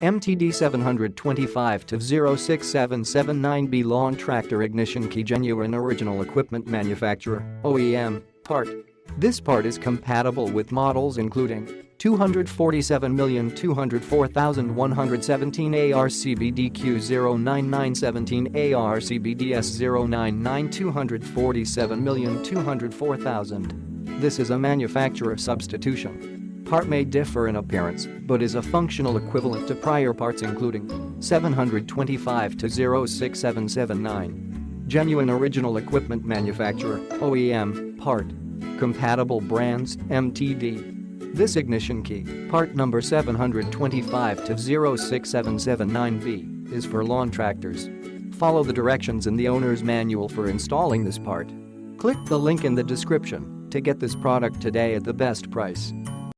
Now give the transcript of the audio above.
MTD 725-06779B lawn tractor ignition key, genuine original equipment manufacturer, OEM, part. This part is compatible with models including 247,204,117 ARCBDQ09917 ARCBDS099 247,204,000. This is a manufacturer substitution. Part may differ in appearance, but is a functional equivalent to prior parts including 725-06779. Genuine original equipment manufacturer, OEM, part. Compatible brands, MTD. This ignition key, part number 725-06779B, is for lawn tractors. Follow the directions in the owner's manual for installing this part. Click the link in the description to get this product today at the best price.